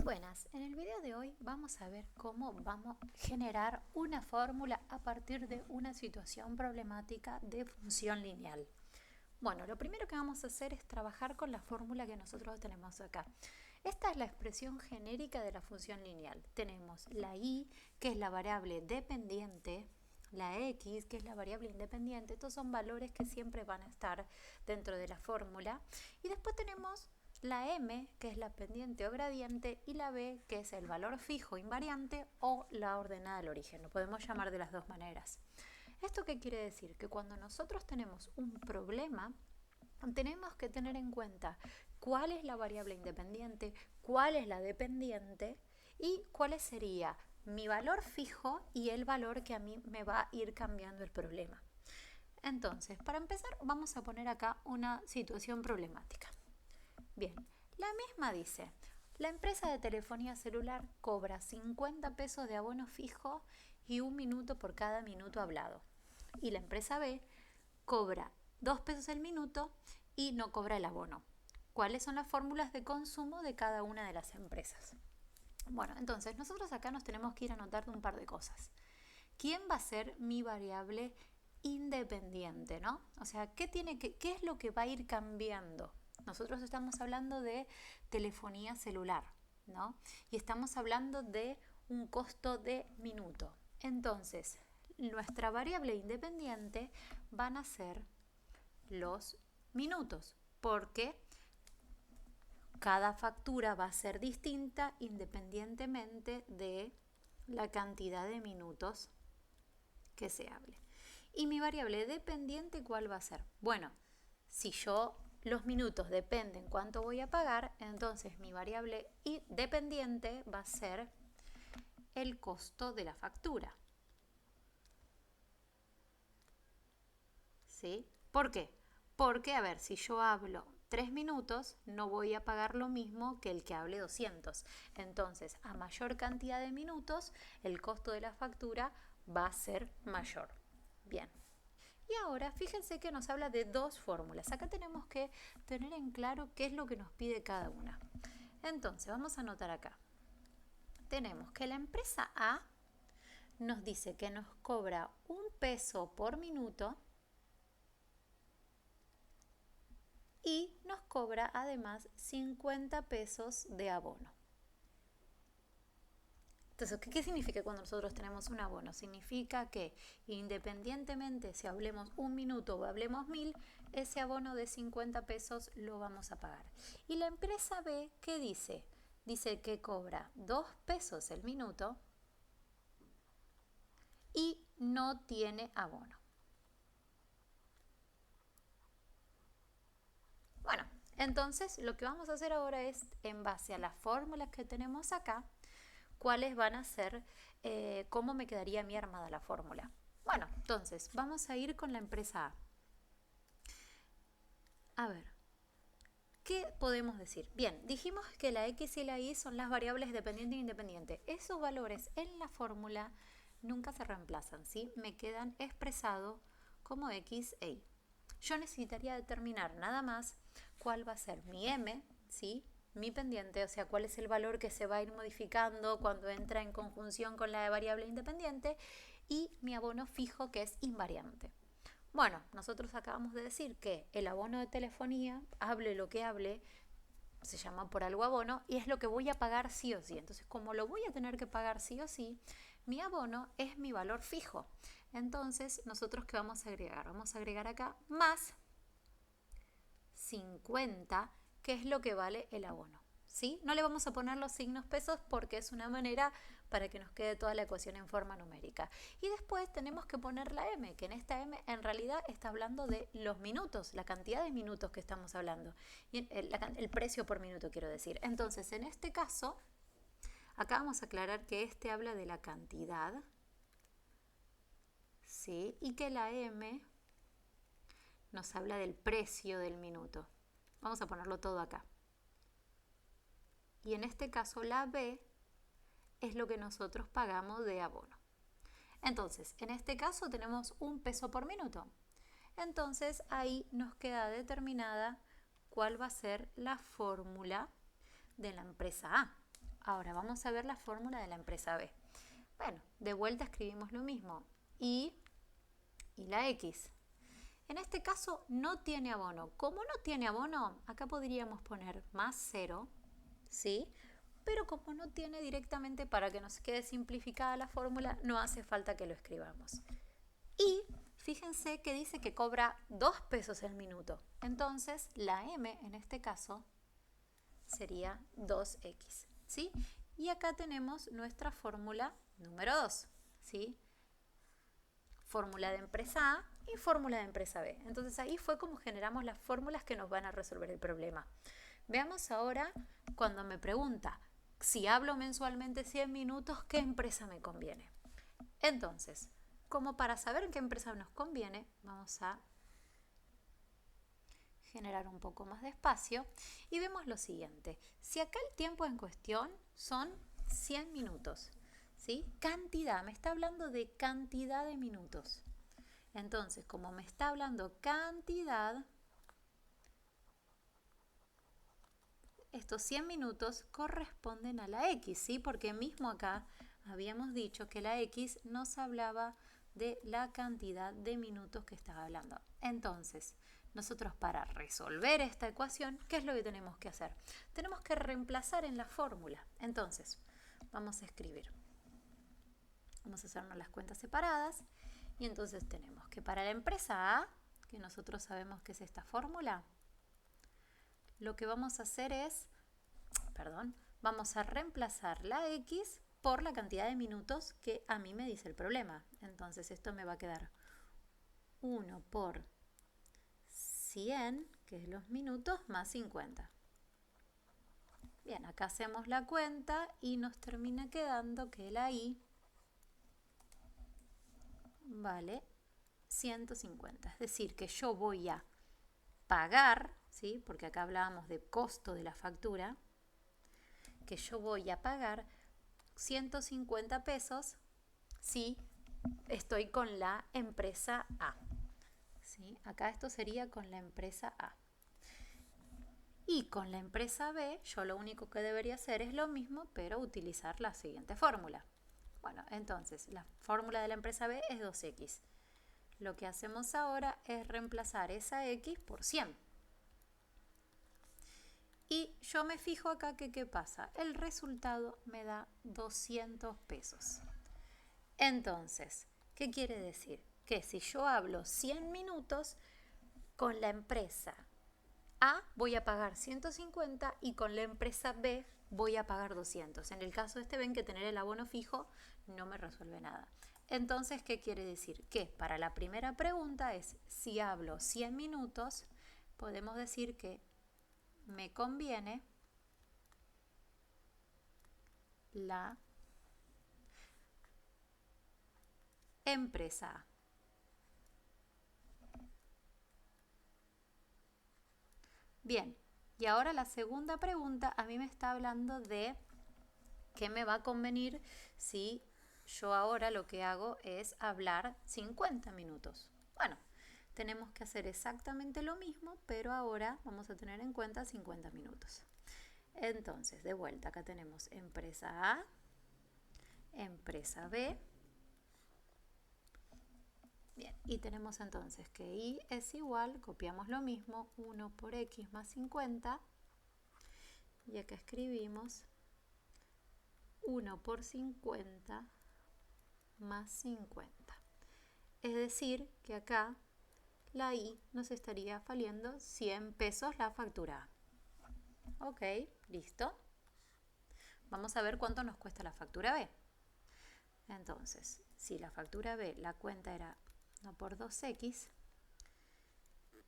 Buenas, en el video de hoy vamos a ver cómo vamos a generar una fórmula a partir de una situación problemática de función lineal. Bueno, lo primero que vamos a hacer es trabajar con la fórmula que nosotros tenemos acá. Esta es la expresión genérica de la función lineal. Tenemos la y, que es la variable dependiente, la x, que es la variable independiente. Estos son valores que siempre van a estar dentro de la fórmula. Y después tenemos la m, que es la pendiente o gradiente, y la b, que es el valor fijo invariante o la ordenada del origen. Lo podemos llamar de las dos maneras. ¿Esto qué quiere decir? Que cuando nosotros tenemos un problema, tenemos que tener en cuenta cuál es la variable independiente, cuál es la dependiente y cuál sería mi valor fijo y el valor que a mí me va a ir cambiando el problema. Entonces, para empezar, vamos a poner acá una situación problemática. Bien, la misma dice, la empresa de telefonía celular cobra 50 pesos de abono fijo y 1 minuto por cada minuto hablado. Y la empresa B cobra 2 pesos el minuto y no cobra el abono. ¿Cuáles son las fórmulas de consumo de cada una de las empresas? Bueno, entonces nosotros acá nos tenemos que ir a anotar un par de cosas. ¿Quién va a ser mi variable independiente, no? O sea, ¿qué es lo que va a ir cambiando? Nosotros estamos hablando de telefonía celular, ¿no? Y estamos hablando de un costo de minuto. Entonces, nuestra variable independiente van a ser los minutos, porque cada factura va a ser distinta independientemente de la cantidad de minutos que se hable. ¿Y mi variable dependiente cuál va a ser? Bueno, si los minutos dependen cuánto voy a pagar, entonces mi variable dependiente va a ser el costo de la factura. ¿Sí? ¿Por qué? Porque, a ver, si yo hablo 3 minutos, no voy a pagar lo mismo que el que hable 200. Entonces, a mayor cantidad de minutos, el costo de la factura va a ser mayor. Bien. Y ahora, fíjense que nos habla de dos fórmulas. Acá tenemos que tener en claro qué es lo que nos pide cada una. Entonces, vamos a anotar acá. Tenemos que la empresa A nos dice que nos cobra 1 peso por minuto y nos cobra además 50 pesos de abono. Entonces, ¿qué significa cuando nosotros tenemos un abono? Significa que independientemente si hablemos 1 minuto o hablemos 1000, ese abono de 50 pesos lo vamos a pagar. Y la empresa B, ¿qué dice? Dice que cobra 2 pesos el minuto y no tiene abono. Bueno, entonces lo que vamos a hacer ahora es, en base a las fórmulas que tenemos acá, cuáles van a ser, cómo me quedaría mi armada la fórmula. Bueno, entonces vamos a ir con la empresa A. A ver, ¿qué podemos decir? Bien, dijimos que la X y la Y son las variables dependiente e independiente. Esos valores en la fórmula nunca se reemplazan, ¿sí? Me quedan expresados como X e Y. Yo necesitaría determinar nada más cuál va a ser mi M, ¿sí? Mi pendiente, o sea, cuál es el valor que se va a ir modificando cuando entra en conjunción con la variable independiente, y mi abono fijo, que es invariante. Bueno, nosotros acabamos de decir que el abono de telefonía, hable lo que hable, se llama por algo abono y es lo que voy a pagar sí o sí. Entonces, como lo voy a tener que pagar sí o sí, mi abono es mi valor fijo. Entonces, nosotros ¿qué vamos a agregar? Vamos a agregar acá más 50, que es lo que vale el abono. ¿Sí? No le vamos a poner los signos pesos porque es una manera para que nos quede toda la ecuación en forma numérica. Y después tenemos que poner la M, que en esta M en realidad está hablando de los minutos, la cantidad de minutos que estamos hablando. Y el precio por minuto, quiero decir. Entonces, en este caso, acá vamos a aclarar que este habla de la cantidad, ¿sí? Y que la M nos habla del precio del minuto. Vamos a ponerlo todo acá. Y en este caso la B es lo que nosotros pagamos de abono. Entonces, en este caso tenemos 1 peso por minuto. Entonces, ahí nos queda determinada cuál va a ser la fórmula de la empresa A. Ahora vamos a ver la fórmula de la empresa B. Bueno, de vuelta escribimos lo mismo. Y la X. En este caso no tiene abono. Como no tiene abono, acá podríamos poner más 0, ¿sí? Pero como no tiene directamente, para que nos quede simplificada la fórmula, no hace falta que lo escribamos. Y fíjense que dice que cobra 2 pesos el minuto. Entonces la M en este caso sería 2X, ¿sí? Y acá tenemos nuestra fórmula número 2, ¿sí? Fórmula de empresa A y fórmula de empresa B. Entonces ahí fue como generamos las fórmulas que nos van a resolver el problema. Veamos ahora cuando me pregunta si hablo mensualmente 100 minutos, ¿qué empresa me conviene? Entonces, como para saber en qué empresa nos conviene, vamos a generar un poco más de espacio y vemos lo siguiente. Si acá el tiempo en cuestión son 100 minutos, ¿sí? Cantidad, me está hablando de cantidad de minutos. Entonces, como me está hablando cantidad, estos 100 minutos corresponden a la X, ¿sí? Porque mismo acá habíamos dicho que la X nos hablaba de la cantidad de minutos que estaba hablando. Entonces, nosotros para resolver esta ecuación, ¿qué es lo que tenemos que hacer? Tenemos que reemplazar en la fórmula. Entonces, vamos a escribir. Vamos a hacernos las cuentas separadas. Y entonces tenemos que para la empresa A, que nosotros sabemos que es esta fórmula, lo que vamos a hacer es, vamos a reemplazar la X por la cantidad de minutos que a mí me dice el problema. Entonces esto me va a quedar 1 por 100, que es los minutos, más 50. Bien, acá hacemos la cuenta y nos termina quedando que la I vale 150. Es decir, que yo voy a pagar, ¿sí? Porque acá hablábamos de costo de la factura, que yo voy a pagar 150 pesos si estoy con la empresa A. ¿Sí? Acá esto sería con la empresa A. Y con la empresa B, yo lo único que debería hacer es lo mismo, pero utilizar la siguiente fórmula. Bueno, entonces la fórmula de la empresa B es 2X. Lo que hacemos ahora es reemplazar esa X por 100. Y yo me fijo acá que ¿qué pasa? El resultado me da 200 pesos. Entonces, ¿qué quiere decir? Que si yo hablo 100 minutos, con la empresa A voy a pagar 150 y con la empresa B voy a pagar 200. En el caso este ven que tener el abono fijo no me resuelve nada. Entonces, ¿qué quiere decir? Que para la primera pregunta es si hablo 100 minutos, podemos decir que me conviene la empresa A. Bien, y ahora la segunda pregunta a mí me está hablando de qué me va a convenir si yo ahora lo que hago es hablar 50 minutos. Bueno, tenemos que hacer exactamente lo mismo, pero ahora vamos a tener en cuenta 50 minutos. Entonces, de vuelta, acá tenemos empresa A, empresa B. Bien, y tenemos entonces que I es igual, copiamos lo mismo, 1 por X más 50. Y acá escribimos 1 por 50 más 50. Es decir, que acá la I nos estaría valiendo 100 pesos la factura. Ok, listo. Vamos a ver cuánto nos cuesta la factura B. Entonces, si la factura B, la cuenta era 1 por 2X,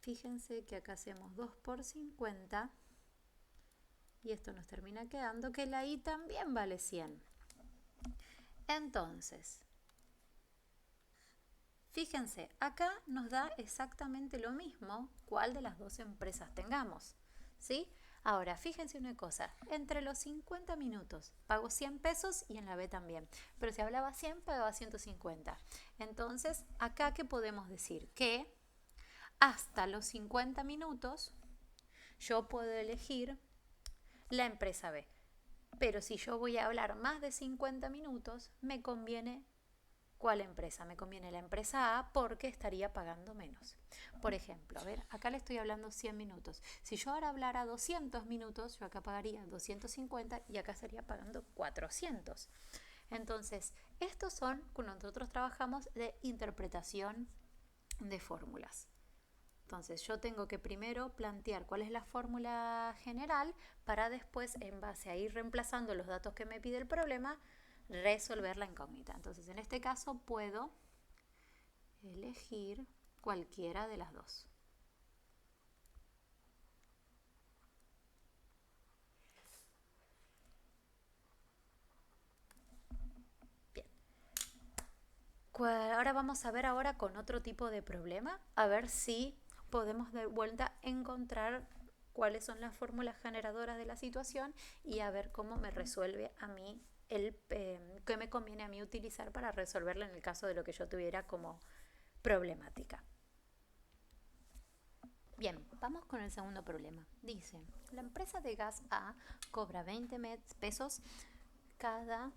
fíjense que acá hacemos 2 por 50 y esto nos termina quedando que la I también vale 100. Entonces, fíjense, acá nos da exactamente lo mismo cuál de las dos empresas tengamos, ¿sí? Ahora, fíjense una cosa, entre los 50 minutos pago 100 pesos y en la B también, pero si hablaba 100 pagaba 150. Entonces, acá ¿qué podemos decir? Que hasta los 50 minutos yo puedo elegir la empresa B. Pero si yo voy a hablar más de 50 minutos, me conviene, ¿cuál empresa? Me conviene la empresa A porque estaría pagando menos. Por ejemplo, a ver, acá le estoy hablando 100 minutos. Si yo ahora hablara 200 minutos, yo acá pagaría 250 y acá estaría pagando 400. Entonces, estos son, cuando nosotros trabajamos, de interpretación de fórmulas. Entonces yo tengo que primero plantear cuál es la fórmula general para después, en base a ir reemplazando los datos que me pide el problema, resolver la incógnita. Entonces en este caso puedo elegir cualquiera de las dos. Bien. Ahora vamos a ver ahora con otro tipo de problema, a ver si podemos de vuelta encontrar cuáles son las fórmulas generadoras de la situación y a ver cómo me resuelve a mí qué me conviene a mí utilizar para resolverla en el caso de lo que yo tuviera como problemática. Bien, vamos con el segundo problema. Dice, la empresa de gas A cobra 20 pesos cada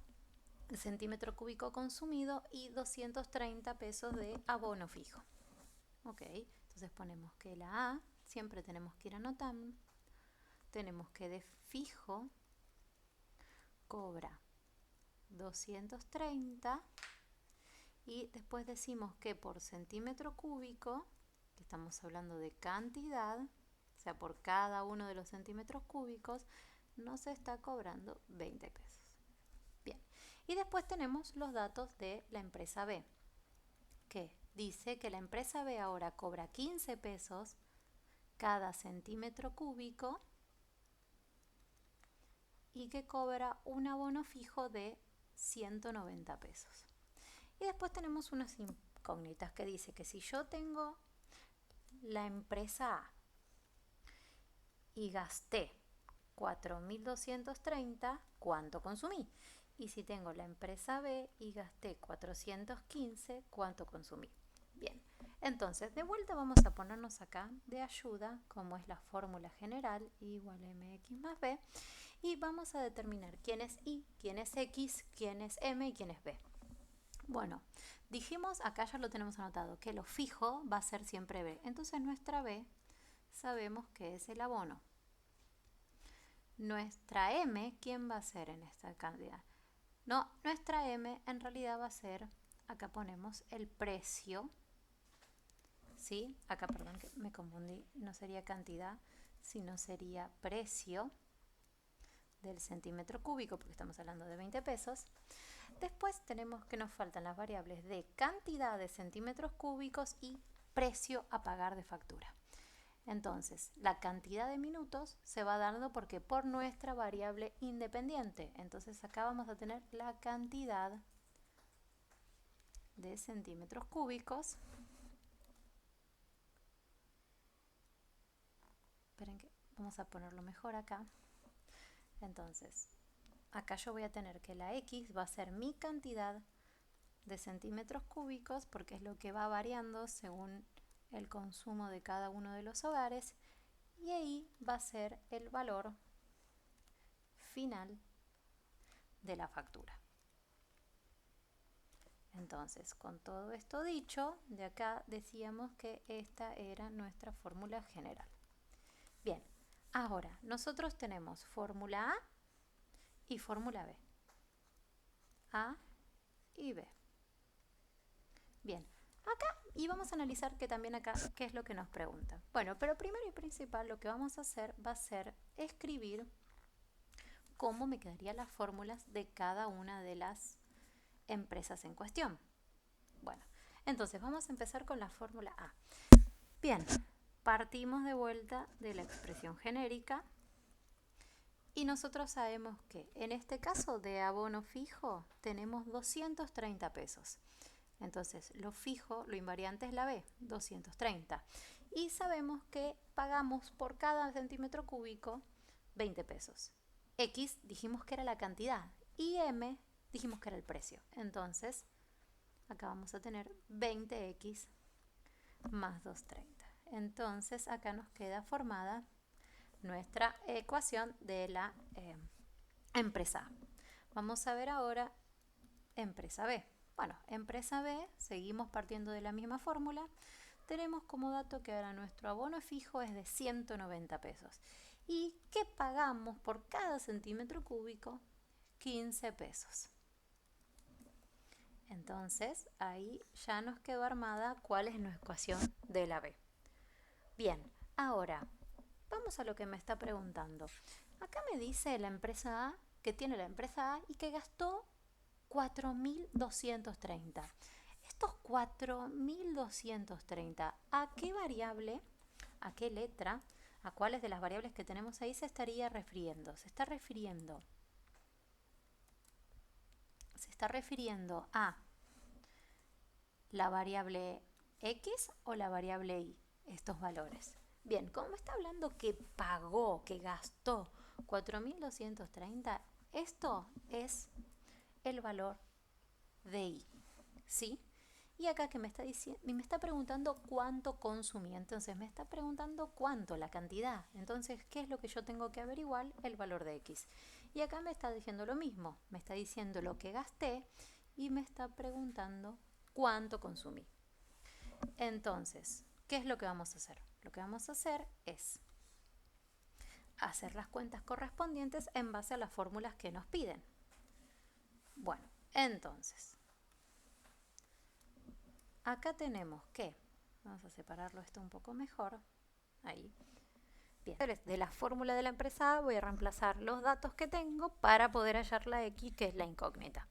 centímetro cúbico consumido y 230 pesos de abono fijo. Ok, entonces ponemos que la A, siempre tenemos que ir anotando, tenemos que de fijo cobra 230 y después decimos que por centímetro cúbico, que estamos hablando de cantidad, o sea, por cada uno de los centímetros cúbicos, nos está cobrando 20 pesos. Bien, y después tenemos los datos de la empresa B, que dice que la empresa B ahora cobra 15 pesos cada centímetro cúbico y que cobra un abono fijo de 190 pesos. Y después tenemos unas incógnitas que dice que si yo tengo la empresa A y gasté 4.230, ¿cuánto consumí? Y si tengo la empresa B y gasté 415, ¿cuánto consumí? Bien, entonces de vuelta vamos a ponernos acá de ayuda, como es la fórmula general, igual a mx más b, y vamos a determinar quién es y, quién es x, quién es m y quién es b. Bueno, dijimos, acá ya lo tenemos anotado, que lo fijo va a ser siempre b. Entonces nuestra b sabemos que es el abono. Nuestra m, ¿quién va a ser en esta cantidad? No, nuestra m en realidad va a ser, acá ponemos el precio, ¿sí? Acá, perdón, que me confundí, no sería cantidad, sino sería precio del centímetro cúbico, porque estamos hablando de 20 pesos. Después tenemos que nos faltan las variables de cantidad de centímetros cúbicos y precio a pagar de factura. Entonces, la cantidad de minutos se va dando porque por nuestra variable independiente. Entonces, acá vamos a tener la cantidad de centímetros cúbicos. Esperen que vamos a ponerlo mejor acá. Entonces, acá yo voy a tener que la X va a ser mi cantidad de centímetros cúbicos porque es lo que va variando según el consumo de cada uno de los hogares, y ahí va a ser el valor final de la factura. Entonces, con todo esto dicho, de acá decíamos que esta era nuestra fórmula general. Bien, ahora nosotros tenemos fórmula A y fórmula B. A y B. Bien, acá, y vamos a analizar que también acá, qué es lo que nos pregunta. Bueno, pero primero y principal lo que vamos a hacer va a ser escribir cómo me quedarían las fórmulas de cada una de las empresas en cuestión. Bueno, entonces vamos a empezar con la fórmula A. Bien, partimos de vuelta de la expresión genérica y nosotros sabemos que en este caso de abono fijo tenemos 230 pesos. Entonces lo fijo, lo invariante es la B, 230. Y sabemos que pagamos por cada centímetro cúbico 20 pesos. X dijimos que era la cantidad y M dijimos que era el precio. Entonces acá vamos a tener 20x más 230. Entonces acá nos queda formada nuestra ecuación de la empresa A. Vamos a ver ahora empresa B. Bueno, empresa B, seguimos partiendo de la misma fórmula. Tenemos como dato que ahora nuestro abono fijo es de 190 pesos. ¿Y qué pagamos por cada centímetro cúbico? 15 pesos. Entonces, ahí ya nos quedó armada cuál es nuestra ecuación de la B. Bien, ahora, vamos a lo que me está preguntando. Acá me dice la empresa A, que tiene la empresa A y que gastó 4.230. Estos 4.230, ¿a qué variable, a qué letra, a cuáles de las variables que tenemos ahí se estaría refiriendo? Se está refiriendo a la variable X o la variable Y, estos valores. Bien, como me está hablando que pagó, que gastó 4.230, esto es el valor de Y, ¿sí? Y acá que me está preguntando cuánto consumí, entonces me está preguntando cuánto, la cantidad. Entonces, ¿qué es lo que yo tengo que averiguar? El valor de X. Y acá me está diciendo lo mismo, me está diciendo lo que gasté y me está preguntando cuánto consumí. Entonces, ¿qué es lo que vamos a hacer? Lo que vamos a hacer es hacer las cuentas correspondientes en base a las fórmulas que nos piden. Bueno, entonces, acá tenemos que, vamos a separarlo esto un poco mejor, ahí. Bien, de la fórmula de la empresa A voy a reemplazar los datos que tengo para poder hallar la X, que es la incógnita.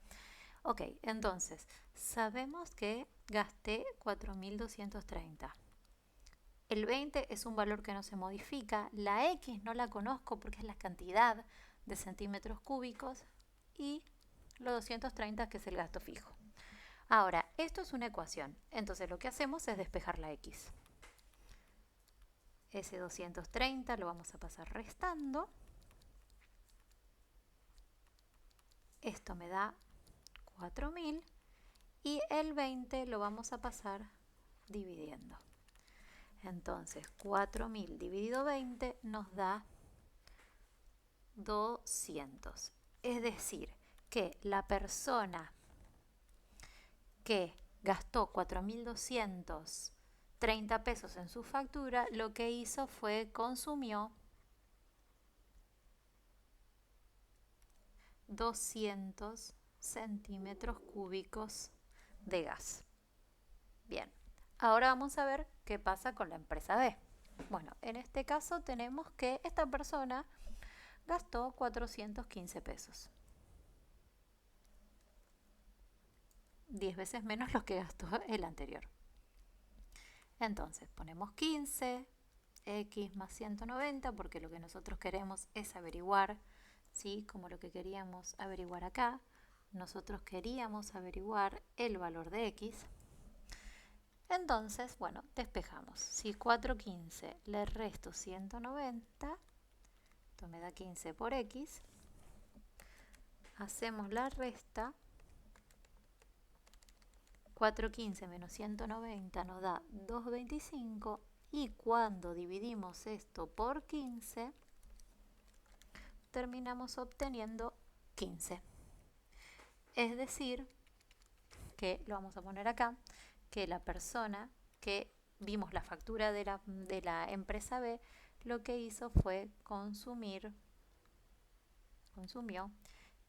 Ok, entonces, sabemos que gasté 4.230. El 20 es un valor que no se modifica. La X no la conozco porque es la cantidad de centímetros cúbicos y los 230 que es el gasto fijo. Ahora, esto es una ecuación, entonces lo que hacemos es despejar la X. Ese 230 lo vamos a pasar restando. Esto me da 4.000 y el 20 lo vamos a pasar dividiendo. Entonces, 4.000 dividido 20 nos da 200. Es decir, que la persona que gastó 4.230 pesos en su factura, lo que hizo fue consumió 200 centímetros cúbicos de gas. Bien, ahora vamos a ver qué pasa con la empresa B. Bueno, en este caso tenemos que esta persona gastó 415 pesos. 10 veces menos lo que gastó el anterior. Entonces ponemos 15, X más 190, porque lo que nosotros queremos es averiguar, ¿sí? Como lo que queríamos averiguar acá. Nosotros queríamos averiguar el valor de X. Entonces, bueno, despejamos. Si 415 le resto 190, esto me da 15 por X. Hacemos la resta. 415 menos 190 nos da 225 y cuando dividimos esto por 15 terminamos obteniendo 15. Es decir, que lo vamos a poner acá, que la persona que vimos la factura de la empresa B lo que hizo fue consumió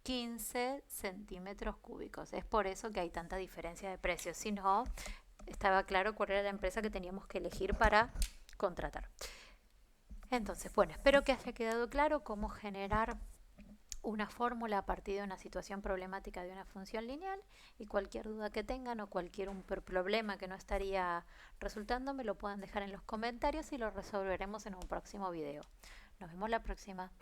15 centímetros cúbicos. Es por eso que hay tanta diferencia de precios. Si no, estaba claro cuál era la empresa que teníamos que elegir para contratar. Entonces, bueno, espero que haya quedado claro cómo generar una fórmula a partir de una situación problemática de una función lineal, y cualquier duda que tengan o cualquier problema que no estaría resultando me lo puedan dejar en los comentarios y lo resolveremos en un próximo video. Nos vemos la próxima.